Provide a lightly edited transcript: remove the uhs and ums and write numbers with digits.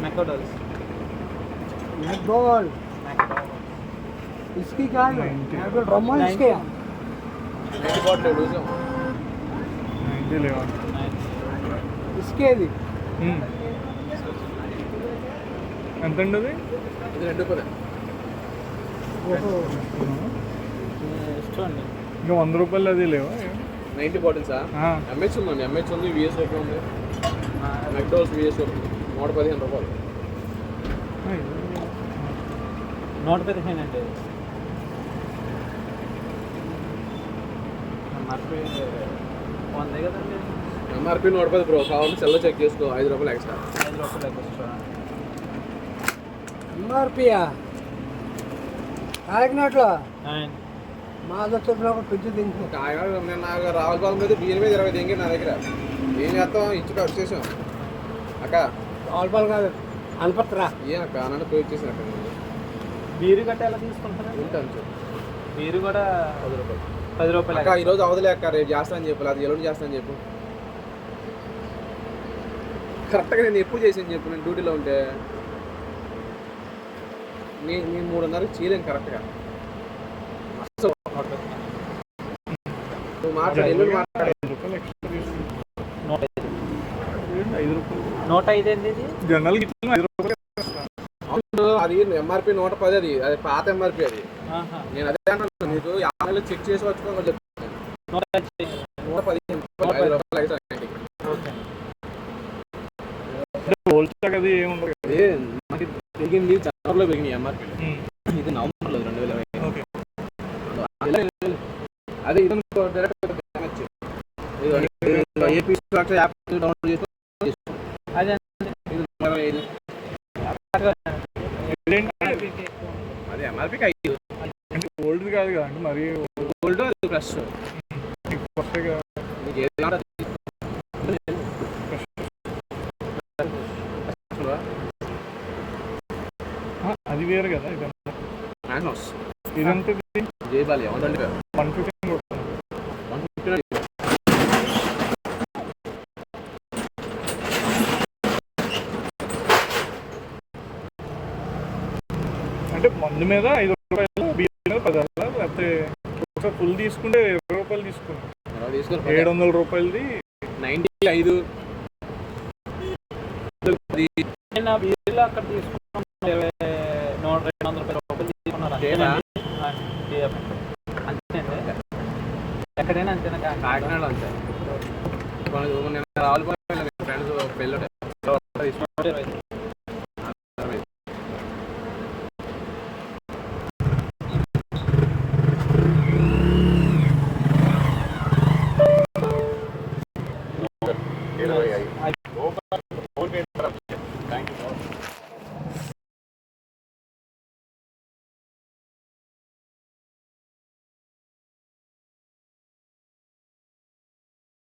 मैकडॉल्स McDowell इसकी क्या है ड्रम इसके इसके ఇది ఎంత ఉండదు? ఇది 2 రూపాయలు. ఓహో చూడండి ఇంకా 100 రూపాయలు అది లేవా? 90 బాటిల్సా? ఎంహెచ్ ఉందండి, ఎంహెచ్ ఉంది, విఎస్ ఓకే ఉంది. మెక్డోల్స్ విఎస్ ఓకే 115 రూపాయలు. 115 అంటే ఎంఆర్పి 100 కదండి. ఎంఆర్పి 110 బ్రో, కావాలంటే సెల్లో చెక్ చేసుకో. 5 రూపాయలు ఎక్స్ట్రా. 5 రూపాయలు ఎక్స్ట్రా ఎంఆర్పియా కాకినాడలో మా దగ్గర పెంచి తింటున్నాం. కాకినాడ నేను నాకు రావులపాలెం మీద బియ్యం మీద 20 దింగి నా దగ్గర. ఏం చేస్తాం, ఇచ్చి వచ్చేసాం అక్క. రావులపాలెం కాదు అనపత్రా. ఏం అక్క అన్న పే వచ్చేసాను అక్కడ. బీరు గట్ట ఎలా తీసుకుంటారు? ఉంటాను బీరు కూడా 10 రూపాయలు. 10 రూపాయలు అక్క. ఈరోజు అవదలే అక్క, రేపు చేస్తానని చెప్పు, అది ఎల్లుండి చేస్తానని చెప్పు. కరెక్ట్గా నేను ఎప్పుడు చేసాను చెప్పు, నేను డ్యూటీలో ఉంటే. నేను 3:30కి చేయలేను కరెక్ట్గా. నువ్వు మాట్లాడు, ఎల్లుండి మాట్లాడు. 5 రూపాయలు ఎక్స్ట్రా తీసుకుంటాం. 5 రూపాయలు 105 ఏంది ఇది? జనరల్కి 5 రూపాయలు. అది ఎంఆర్పి 110, అది పాత ఎంఆర్పి. అది నేను అదే అంటున్నాను, నీకు 50 చెక్ చేసి వచ్చుకోని చెప్తాను. 115 రూపాయలు, 5 రూపాయలు ఎక్స్ట్రా. హోల్సేల్ అది ఏముండదు. అదే మనకి పెరిగింది జనవరిలో పెరిగింది ఎంఆర్పి. ఇది నవంబర్లో 2020. ఓకే. అదే ఇది direct AP stocks app download చేసుకొని అదే అదే ఎంఆర్పికి 5 అంటే ఓల్డ్ కాదు కదా అంటే మరి గోల్డ్ ప్లస్ కొత్తగా నీకు ఏది అది వేరు కదా. ఇదంతా మ్యాగ్నోస్ ఇదంతా జైబాలి 120 115 కొడుతుంది. 150 అంటే మందు మీద 5 రూపాయలు, బియ్యం మీద 10, లేకపోతే ఒకసారి ఫుల్ తీసుకుంటే 20 రూపాయలు తీసుకున్నాం. 700 రూపాయలది 95. బీరులో అక్కడ తీసుకున్నాం 200 రూపాయలు తీసుకున్నారు. అంతేనండి, ఎక్కడైనా అంతేనా? కాకినాడ అంతే. నేను రావాలి ఫ్రెండ్స్ పెళ్ళి